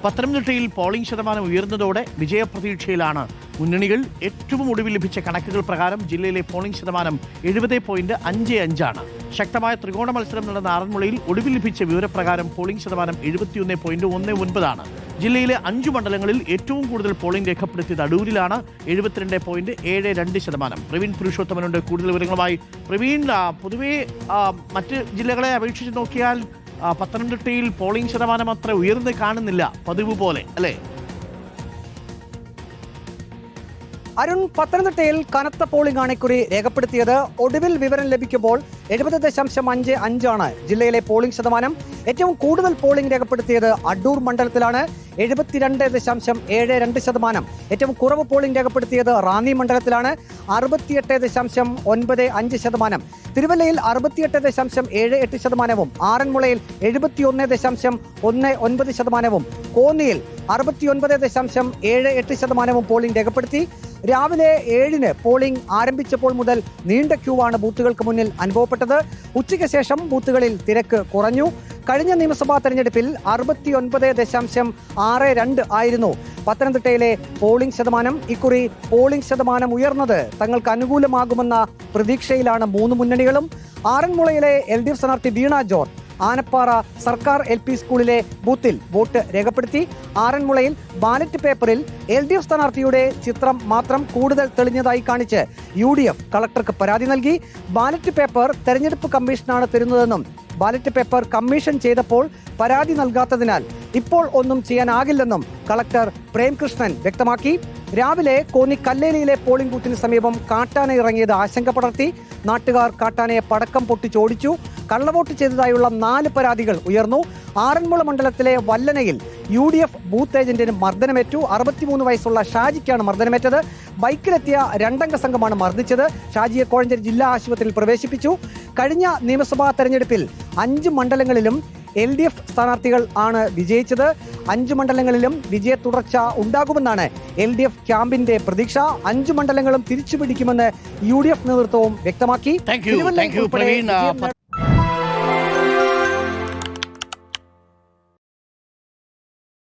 പത്തനംതിട്ടയിൽ പോളിംഗ് ശതമാനം ഉയർന്നതോടെ വിജയപ്രതീക്ഷയിലാണ് മുന്നണികൾ. ഏറ്റവും ഒടുവിൽ ലഭിച്ച കണക്കുകൾ പ്രകാരം ജില്ലയിലെ പോളിംഗ് ശതമാനം 70.55 ശക്തമായ ത്രികോണ മത്സരം നടന്ന ആറന്മുളയിൽ ഒടുവിൽ ലഭിച്ച വിവരപ്രകാരം പോളിംഗ് ശതമാനം 71.19 ജില്ലയിലെ 5 മണ്ഡലങ്ങളിൽ ഏറ്റവും കൂടുതൽ പോളിംഗ് രേഖപ്പെടുത്തിയത് അടൂരിലാണ് 72.72. പ്രവീൺ പുരുഷോത്തമനുണ്ട് കൂടുതൽ വിവരങ്ങളുമായി. പ്രവീൺ, പൊതുവെ മറ്റ് ജില്ലകളെ അപേക്ഷിച്ച് നോക്കിയാൽ പത്തനംതിട്ടയിൽ പോളിംഗ് ശതമാനം അത്ര ഉയർന്ന് കാണുന്നില്ല, പതിവ് പോലെ അല്ലേ? അരുൺ, പത്തനംതിട്ടയിൽ കനത്ത പോളിംഗ് ആണ് ഇക്കുറി രേഖപ്പെടുത്തിയത്. ഒടുവിൽ വിവരം ലഭിക്കുമ്പോൾ 70.55 ജില്ലയിലെ പോളിംഗ് ശതമാനം. ഏറ്റവും കൂടുതൽ പോളിംഗ് രേഖപ്പെടുത്തിയത് അടൂർ മണ്ഡലത്തിലാണ്, 72.72%. ഏറ്റവും കുറവ് പോളിംഗ് രേഖപ്പെടുത്തിയത് റാന്നി മണ്ഡലത്തിലാണ്, 68.95%. തിരുവല്ലയിൽ 68.78%, ആറന്മുളയിൽ 71.19%, കോന്നിയിൽ 69.78% പോളിംഗ് രേഖപ്പെടുത്തി. രാവിലെ 7-ന് പോളിംഗ് ആരംഭിച്ചപ്പോൾ മുതൽ നീണ്ട ക്യൂ ആണ് ബൂത്തുകൾക്ക് മുന്നിൽ അനുഭവപ്പെട്ടത്. ഉച്ചയ്ക്ക് ശേഷം ബൂത്തുകളിൽ തിരക്ക് കുറഞ്ഞു. കഴിഞ്ഞ നിയമസഭാ തെരഞ്ഞെടുപ്പിൽ 69.62 ആയിരുന്നു പത്തനംതിട്ടയിലെ പോളിംഗ് ശതമാനം. ഇക്കുറി പോളിംഗ് ശതമാനം ഉയർന്നത് തങ്ങൾക്ക് അനുകൂലമാകുമെന്ന പ്രതീക്ഷയിലാണ് 3 മുന്നണികളും. ആറന്മുളയിലെ LDF സ്ഥാനാർത്ഥി വീണ ജോർജ് ആനപ്പാറ സർക്കാർ LP സ്കൂളിലെ ബൂത്തിൽ വോട്ട് രേഖപ്പെടുത്തി. ആറന്മുളയിൽ ബാലറ്റ് പേപ്പറിൽ LDF സ്ഥാനാർത്ഥിയുടെ ചിത്രം മാത്രം കൂടുതൽ തെളിഞ്ഞതായി കാണിച്ച് UDF കളക്ടർക്ക് പരാതി നൽകി. ബാലറ്റ് പേപ്പർ തെരഞ്ഞെടുപ്പ് കമ്മീഷനാണ് തരുന്നതെന്നും ബാലറ്റ് പേപ്പർ കമ്മീഷൻ ചെയ്തപ്പോൾ പരാതി നൽകാത്തതിനാൽ ഇപ്പോൾ ഒന്നും ചെയ്യാനാകില്ലെന്നും കളക്ടർ പ്രേംകൃഷ്ണൻ വ്യക്തമാക്കി. രാവിലെ കോന്നി കല്ലേലിയിലെ പോളിംഗ് ബൂത്തിന് സമീപം കാട്ടാന ഇറങ്ങിയത് ആശങ്ക പടർത്തി. നാട്ടുകാർ കാട്ടാനയെ പടക്കം പൊട്ടിച്ചോടിച്ചു. കള്ളവോട്ട് ചെയ്തതായുള്ള 4 പരാതികൾ ഉയർന്നു. ആറന്മുള മണ്ഡലത്തിലെ വല്ലനയിൽ UDF ബൂത്ത് ഏജന്റിന് മർദ്ദനമേറ്റു. 63 വയസ്സുള്ള ഷാജിക്കാണ് മർദ്ദനമേറ്റത്. ബൈക്കിലെത്തിയ 2 അംഗ സംഘമാണ് മർദ്ദിച്ചത്. ഷാജിയെ കോഴഞ്ചേരി ജില്ലാ ആശുപത്രിയിൽ പ്രവേശിപ്പിച്ചു. കഴിഞ്ഞ നിയമസഭാ തെരഞ്ഞെടുപ്പിൽ 5 മണ്ഡലങ്ങളിലും LDF സ്ഥാനാർത്ഥികൾ ആണ് വിജയിച്ചത്. 5 മണ്ഡലങ്ങളിലും വിജയ തുടർച്ച ഉണ്ടാകുമെന്നാണ് LDF ക്യാമ്പിന്റെ പ്രതീക്ഷ. 5 മണ്ഡലങ്ങളും തിരിച്ചുപിടിക്കുമെന്ന് UDF നേതൃത്വവും വ്യക്തമാക്കി.